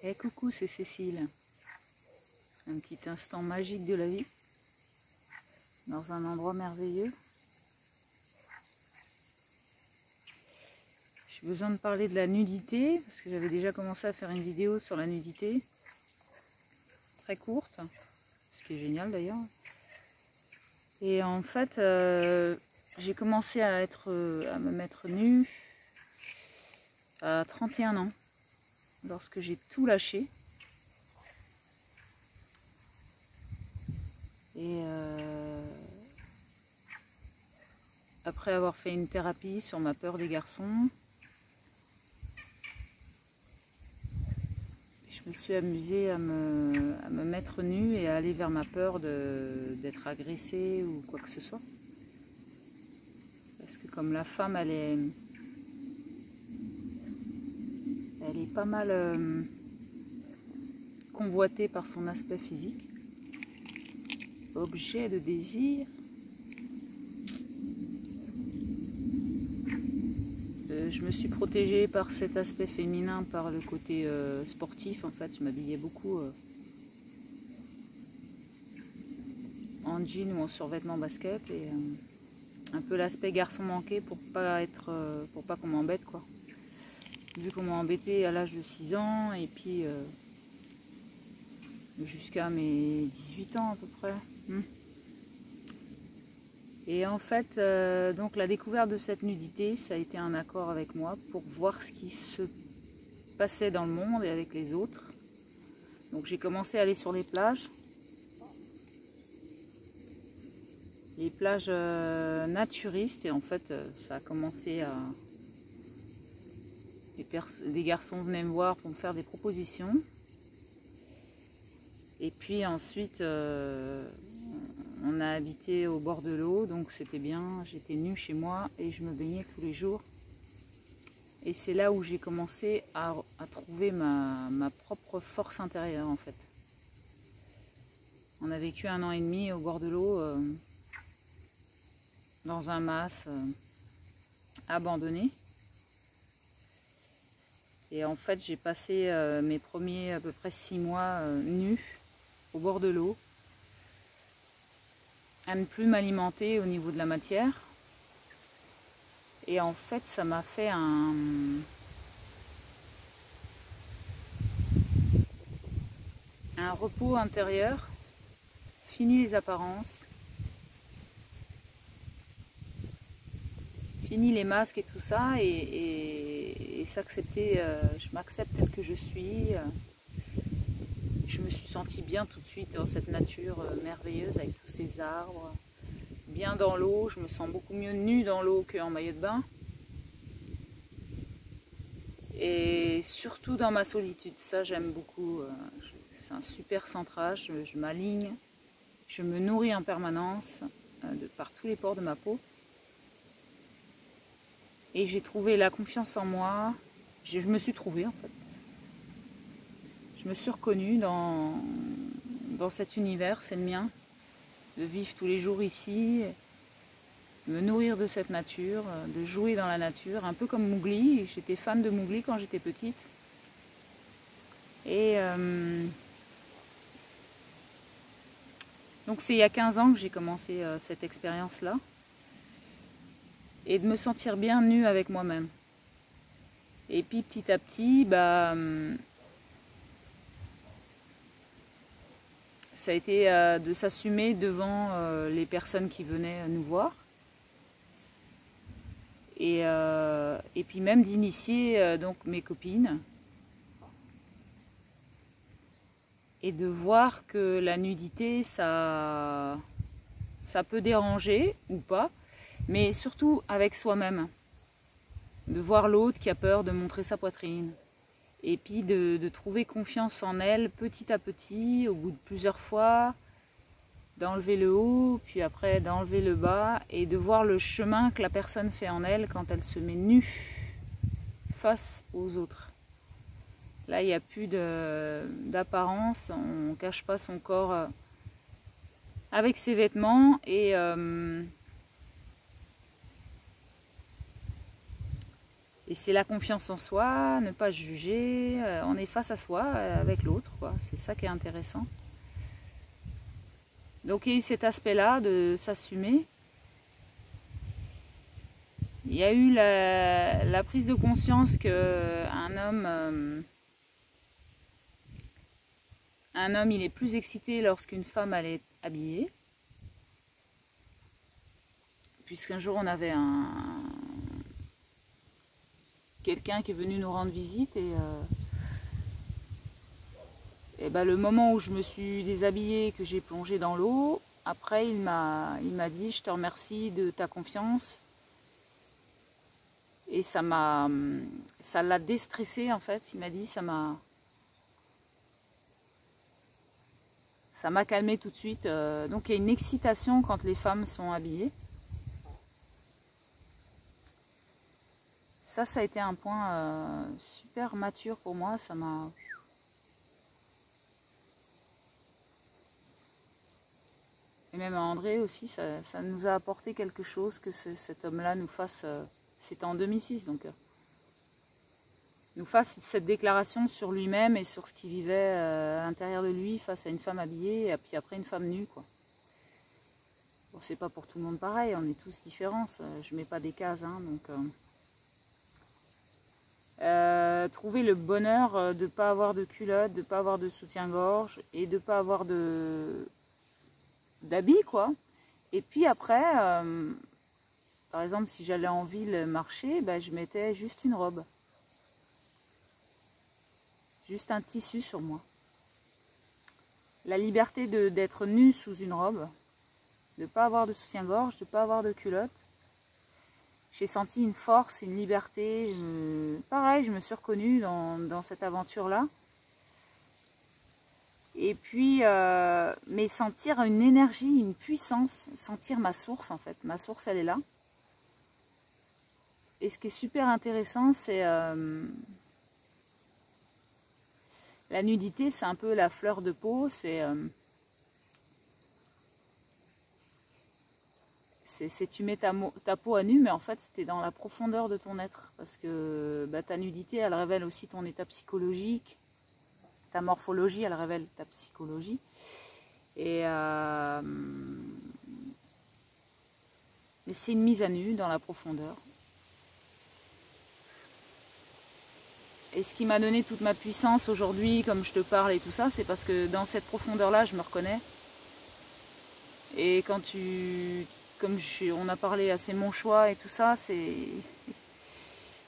Eh coucou, c'est Cécile. Un petit instant magique de la vie, dans un endroit merveilleux. J'ai besoin de parler de la nudité, parce que j'avais déjà commencé à faire une vidéo sur la nudité, très courte, ce qui est génial d'ailleurs. Et en fait, j'ai commencé à me mettre nue à 31 ans, lorsque j'ai tout lâché. Et après avoir fait une thérapie sur ma peur des garçons, je me suis amusée à me mettre nue et à aller vers ma peur d'être agressée ou quoi que ce soit. Parce que comme la femme, elle est pas mal convoitée par son aspect physique, objet de désir. Je me suis protégée par cet aspect féminin, par le côté sportif en fait. Je m'habillais beaucoup en jean ou en survêtement basket et un peu l'aspect garçon manqué pour pas qu'on m'embête quoi. Vu qu'on m'a embêté à l'âge de 6 ans et puis jusqu'à mes 18 ans à peu près. Et en fait, donc la découverte de cette nudité, ça a été un accord avec moi pour voir ce qui se passait dans le monde et avec les autres. Donc j'ai commencé à aller sur les plages naturistes, et en fait ça a commencé à... Des garçons venaient me voir pour me faire des propositions. Et puis ensuite, on a habité au bord de l'eau, donc c'était bien. J'étais nue chez moi et je me baignais tous les jours. Et c'est là où j'ai commencé à trouver ma propre force intérieure en fait. On a vécu 1 an et demi au bord de l'eau, dans un mas abandonné. Et en fait, j'ai passé mes premiers à peu près 6 mois nus au bord de l'eau, à ne plus m'alimenter au niveau de la matière. Et en fait, ça m'a fait un repos intérieur. Fini les apparences, fini les masques et tout ça, et s'accepter. Je m'accepte tel que je suis. Je me suis sentie bien tout de suite dans cette nature merveilleuse avec tous ces arbres. Bien dans l'eau, je me sens beaucoup mieux nue dans l'eau qu'en maillot de bain. Et surtout dans ma solitude, ça j'aime beaucoup. C'est un super centrage, je m'aligne, je me nourris en permanence par tous les pores de ma peau. Et j'ai trouvé la confiance en moi, je me suis trouvée en fait. Je me suis reconnue dans cet univers, c'est le mien, de vivre tous les jours ici, me nourrir de cette nature, de jouer dans la nature, un peu comme Mowgli. J'étais fan de Mowgli quand j'étais petite. Et donc c'est il y a 15 ans que j'ai commencé cette expérience-là. Et de me sentir bien nue avec moi-même. Et puis petit à petit, ça a été de s'assumer devant les personnes qui venaient nous voir. Et puis même d'initier donc mes copines. Et de voir que la nudité, ça peut déranger ou pas, mais surtout avec soi-même. De voir l'autre qui a peur de montrer sa poitrine. Et puis de trouver confiance en elle petit à petit, au bout de plusieurs fois, d'enlever le haut, puis après d'enlever le bas, et de voir le chemin que la personne fait en elle quand elle se met nue face aux autres. Là, il n'y a plus d'apparence, on ne cache pas son corps avec ses vêtements, et Et c'est la confiance en soi, ne pas juger, on est face à soi avec l'autre, quoi. C'est ça qui est intéressant. Donc il y a eu cet aspect-là de s'assumer. Il y a eu la prise de conscience qu'un homme, il est plus excité lorsqu'une femme elle est habillée. Puisqu'un jour on avait quelqu'un qui est venu nous rendre visite et ben, le moment où je me suis déshabillée, que j'ai plongé dans l'eau, après il m'a dit je te remercie de ta confiance. Et ça l'a déstressé en fait. Il m'a dit ça m'a calmé tout de suite. Donc il y a une excitation quand les femmes sont habillées. Ça a été un point super mature pour moi. Ça m'a... Et même à André aussi, ça nous a apporté quelque chose que cet homme-là nous fasse... C'était en 2006, donc nous fasse cette déclaration sur lui-même et sur ce qu'il vivait à l'intérieur de lui face à une femme habillée et puis après une femme nue, quoi. Bon, c'est pas pour tout le monde pareil, on est tous différents, je mets pas des cases, hein, donc trouver le bonheur de ne pas avoir de culotte, de ne pas avoir de soutien-gorge et de ne pas avoir d'habits, quoi. Et puis après... par exemple, si j'allais en ville marcher, ben, je mettais juste une robe. Juste un tissu sur moi. La liberté d'être nue sous une robe, de ne pas avoir de soutien-gorge, de ne pas avoir de culotte. J'ai senti une force, une liberté. Pareil, je me suis reconnue dans cette aventure-là. Et puis, mais sentir une énergie, une puissance, sentir ma source en fait. Ma source, elle est là. Et ce qui est super intéressant, c'est la nudité, c'est un peu la fleur de peau, tu mets ta peau à nu, mais en fait, tu es dans la profondeur de ton être. Parce que bah, ta nudité, elle révèle aussi ton état psychologique. Ta morphologie, elle révèle ta psychologie. Et c'est une mise à nu dans la profondeur. Et ce qui m'a donné toute ma puissance aujourd'hui, comme je te parle et tout ça, c'est parce que dans cette profondeur-là, je me reconnais. Et quand on a parlé assez mon choix et tout ça,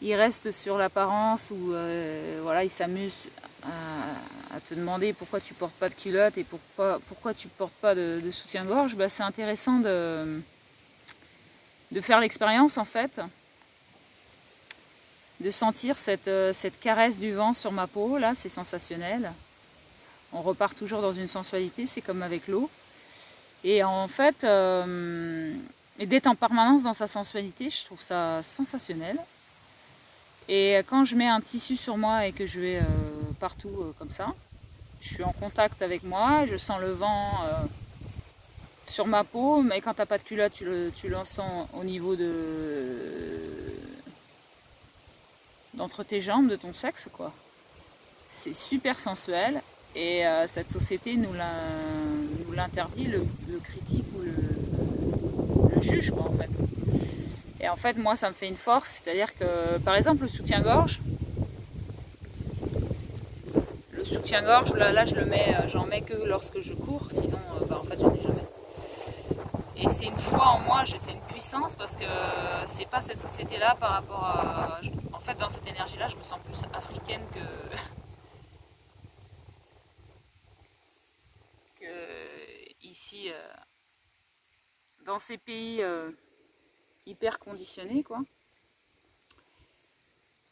il reste sur l'apparence où voilà, il s'amuse à te demander pourquoi tu portes pas de culotte et pourquoi tu portes pas de soutien-gorge. Bah, c'est intéressant de faire l'expérience en fait. De sentir cette caresse du vent sur ma peau, là, c'est sensationnel. On repart toujours dans une sensualité, c'est comme avec l'eau. Et en fait, d'être en permanence dans sa sensualité, je trouve ça sensationnel. Et quand je mets un tissu sur moi et que je vais partout comme ça, je suis en contact avec moi, je sens le vent sur ma peau, mais quand tu n'as pas de culotte, tu le sens au niveau d'entre tes jambes, de ton sexe, quoi. C'est super sensuel et cette société nous l'interdit, le critique ou le juge, quoi, en fait. Et en fait, moi, ça me fait une force, c'est-à-dire que, par exemple, le soutien-gorge, là je le mets, j'en mets que lorsque je cours, sinon, en fait, j'en ai jamais. Et c'est une foi en moi, c'est une puissance parce que c'est pas cette société-là par rapport à... En fait, dans cette énergie-là, je me sens plus africaine que ici, dans ces pays hyper conditionnés, quoi.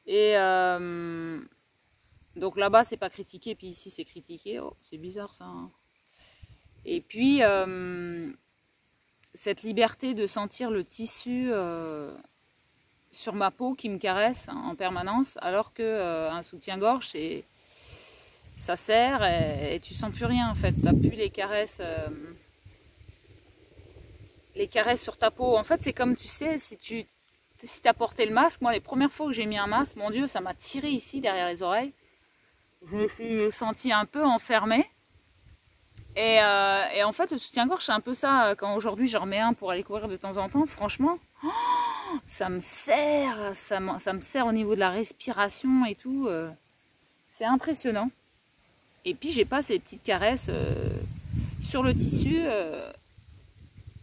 Et donc là-bas, c'est pas critiqué, puis ici, c'est critiqué. Oh, c'est bizarre, ça. Hein. Et puis... cette liberté de sentir le tissu sur ma peau qui me caresse en permanence, alors que un soutien-gorge, ça serre et tu sens plus rien en fait. T'as plus les caresses sur ta peau. En fait, c'est comme, tu sais, si tu si tu as porté le masque, moi les premières fois que j'ai mis un masque, mon Dieu, ça m'a tiré ici derrière les oreilles. Je me suis sentie un peu enfermée. Et en fait, le soutien-gorge, c'est un peu ça. Quand aujourd'hui j'en remets un pour aller courir de temps en temps, franchement, ça me sert, ça me sert au niveau de la respiration et tout. C'est impressionnant. Et puis j'ai pas ces petites caresses sur le tissu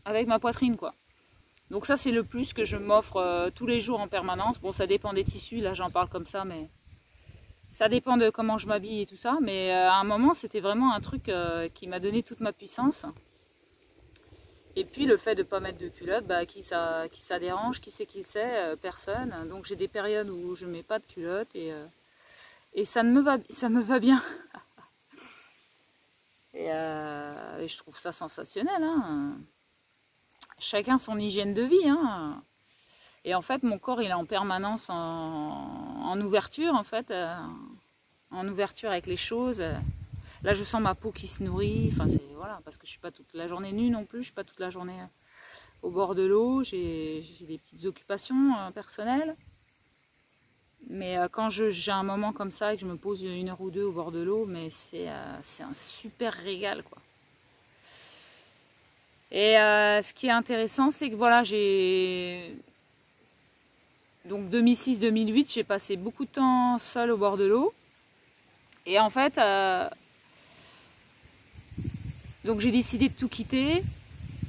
avec ma poitrine, quoi. Donc ça, c'est le plus que je m'offre tous les jours en permanence. Bon, ça dépend des tissus, là j'en parle comme ça, mais ça dépend de comment je m'habille et tout ça. Mais à un moment, c'était vraiment un truc qui m'a donné toute ma puissance. Et puis le fait de ne pas mettre de culotte, bah, qui ça dérange, qui c'est qui le sait, personne. Donc j'ai des périodes où je ne mets pas de culotte et ça me va bien. Et je trouve ça sensationnel, hein. Chacun son hygiène de vie, hein. Et en fait, mon corps, il est en permanence en ouverture, en fait, en ouverture avec les choses. Là, je sens ma peau qui se nourrit. Enfin, c'est voilà, parce que je suis pas toute la journée nue non plus. Je suis pas toute la journée au bord de l'eau. J'ai des petites occupations personnelles. Mais quand j'ai un moment comme ça et que je me pose 1 heure ou 2 au bord de l'eau, mais c'est un super régal, quoi. Et ce qui est intéressant, c'est que voilà, donc 2006-2008, j'ai passé beaucoup de temps seule au bord de l'eau. Et en fait, donc j'ai décidé de tout quitter.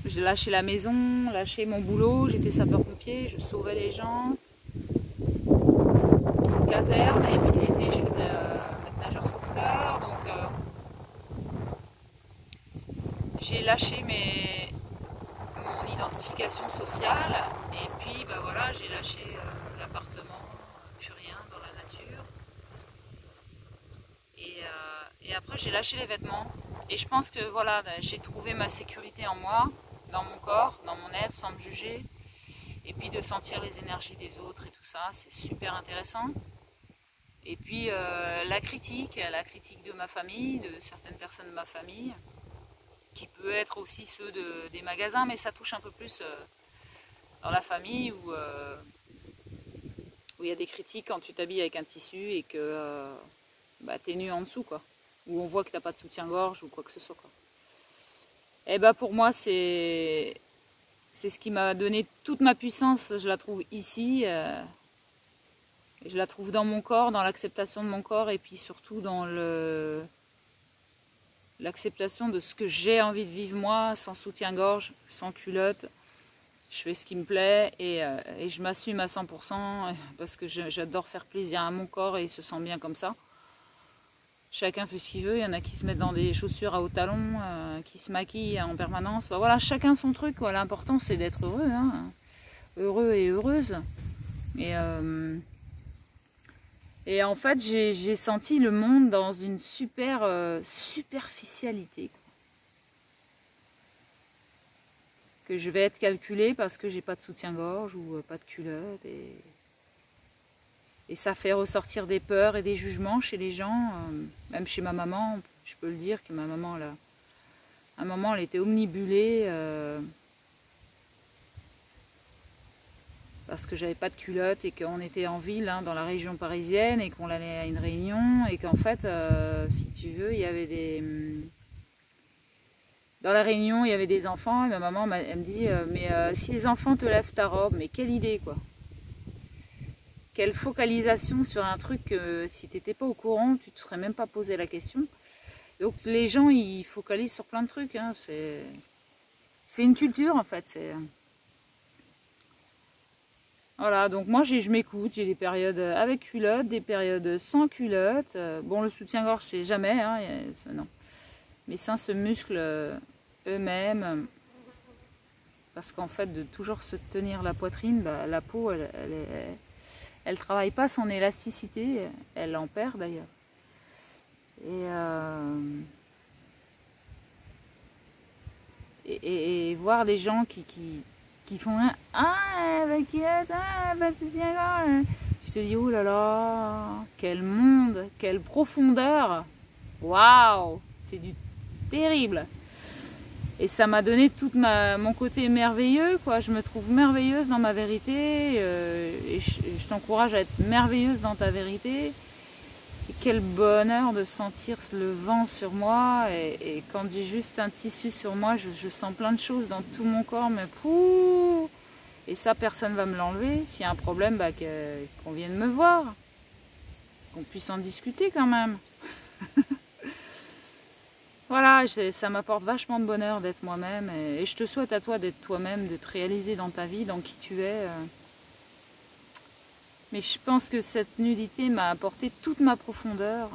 J'ai lâché la maison, lâché mon boulot, j'étais sapeur-pompier, je sauvais les gens. Une caserne, et puis l'été je faisais maître nageur sauveteur. Donc j'ai lâché mon identification sociale. Et puis bah voilà, j'ai lâché l'appartement, plus rien dans la nature. Et après j'ai lâché les vêtements. Et je pense que voilà, j'ai trouvé ma sécurité en moi, dans mon corps, dans mon être, sans me juger. Et puis de sentir les énergies des autres et tout ça, c'est super intéressant. Et puis la critique de ma famille, de certaines personnes de ma famille, qui peut être aussi ceux des magasins, mais ça touche un peu plus dans la famille où il y a des critiques quand tu t'habilles avec un tissu et que bah, t'es nu en dessous, quoi. Où on voit que t'as pas de soutien-gorge ou quoi que ce soit, quoi. Et bah pour moi c'est ce qui m'a donné toute ma puissance, je la trouve ici. Je la trouve dans mon corps, dans l'acceptation de mon corps et puis surtout dans l'acceptation de ce que j'ai envie de vivre moi, sans soutien-gorge, sans culotte. Je fais ce qui me plaît et je m'assume à 100% parce que j'adore faire plaisir à mon corps et il se sent bien comme ça. Chacun fait ce qu'il veut, il y en a qui se mettent dans des chaussures à hauts talons, qui se maquillent en permanence. Bah, voilà, chacun son truc, quoi. L'important c'est d'être heureux, hein. Heureux et heureuse. Et en fait, j'ai senti le monde dans une superficialité, quoi. Que je vais être calculée parce que j'ai pas de soutien-gorge ou pas de culotte. Et ça fait ressortir des peurs et des jugements chez les gens, même chez ma maman. Je peux le dire que ma maman, là, à un moment, elle était omnibulée parce que j'avais pas de culotte et qu'on était en ville, hein, dans la région parisienne, et qu'on allait à une réunion, et qu'en fait, si tu veux, il y avait dans la réunion, il y avait des enfants, et ma maman, elle me dit, mais si les enfants te lèvent ta robe, mais quelle idée, quoi. Quelle focalisation sur un truc que si tu n'étais pas au courant, tu ne te serais même pas posé la question. Donc les gens, ils focalisent sur plein de trucs, hein. C'est une culture, en fait. Voilà, donc moi je m'écoute, j'ai des périodes avec culotte, des périodes sans culotte. Bon, le soutien-gorge, c'est jamais, hein, non. Mes seins se musclent eux-mêmes. Parce qu'en fait, de toujours se tenir la poitrine, bah, la peau, elle travaille pas son élasticité, elle en perd d'ailleurs. Et voir des gens qui font un je te dis, oh là là, quel monde, quelle profondeur, waouh, c'est du terrible. Et ça m'a donné tout mon côté merveilleux, quoi. Je me trouve merveilleuse dans ma vérité, et je t'encourage à être merveilleuse dans ta vérité. Et quel bonheur de sentir le vent sur moi, et quand j'ai juste un tissu sur moi, je sens plein de choses dans tout mon corps, mais pouh. Et ça, personne ne va me l'enlever. S'il y a un problème, bah, qu'on vienne me voir, qu'on puisse en discuter quand même. Voilà, ça m'apporte vachement de bonheur d'être moi-même, et je te souhaite à toi d'être toi-même, de te réaliser dans ta vie, dans qui tu es. Mais je pense que cette nudité m'a apporté toute ma profondeur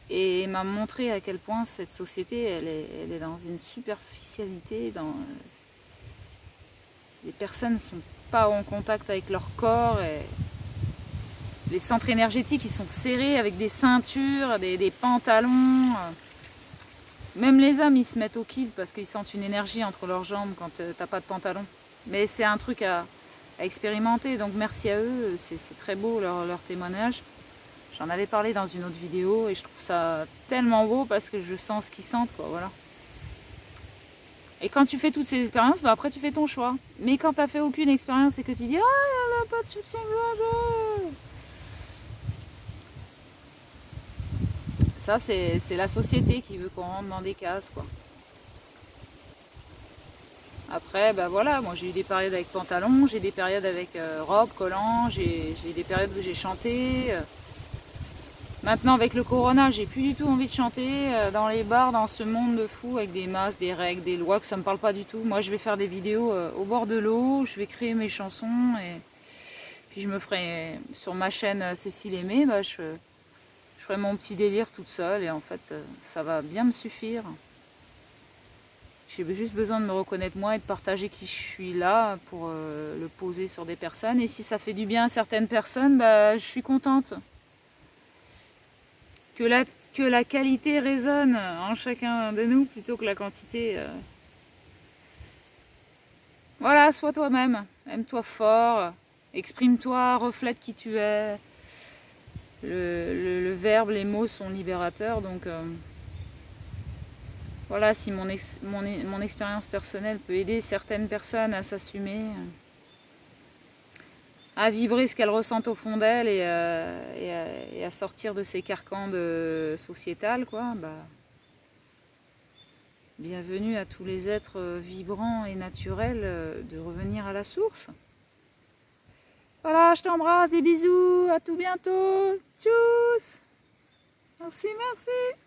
et m'a montré à quel point cette société, elle est dans une superficialité. Les personnes ne sont pas en contact avec leur corps, et les centres énergétiques, ils sont serrés avec des ceintures, des pantalons. Même les hommes, ils se mettent au kill parce qu'ils sentent une énergie entre leurs jambes quand t'as pas de pantalon. Mais c'est un truc à expérimenter, donc merci à eux, c'est très beau leur témoignage. J'en avais parlé dans une autre vidéo et je trouve ça tellement beau parce que je sens ce qu'ils sentent, quoi, voilà. Et quand tu fais toutes ces expériences, bah après tu fais ton choix. Mais quand tu n'as fait aucune expérience et que tu dis « Ah, elle n'a pas de soutien-gorge !» Ça, c'est la société qui veut qu'on rentre dans des cases, quoi. Après, bah voilà, moi j'ai eu des périodes avec pantalon, j'ai des périodes avec robe, collant, j'ai des périodes où j'ai chanté. Maintenant avec le corona, j'ai plus du tout envie de chanter dans les bars, dans ce monde de fou, avec des masques, des règles, des lois, que ça me parle pas du tout. Moi je vais faire des vidéos au bord de l'eau, je vais créer mes chansons, et puis je me ferai sur ma chaîne Cécile Aimée, bah, je ferai mon petit délire toute seule, et en fait ça va bien me suffire. J'ai juste besoin de me reconnaître moi et de partager qui je suis là pour le poser sur des personnes. Et si ça fait du bien à certaines personnes, bah, je suis contente. Que la qualité résonne en chacun de nous plutôt que la quantité. Voilà, sois toi-même. Aime-toi fort. Exprime-toi, reflète qui tu es. Le verbe, les mots sont libérateurs. Donc voilà, si mon expérience personnelle peut aider certaines personnes à s'assumer, à vibrer ce qu'elles ressentent au fond d'elles, et à sortir de ces carcans sociétales, quoi, bah, bienvenue à tous les êtres vibrants et naturels de revenir à la source. Voilà, je t'embrasse, des bisous, à tout bientôt. Tchuss. Merci, merci.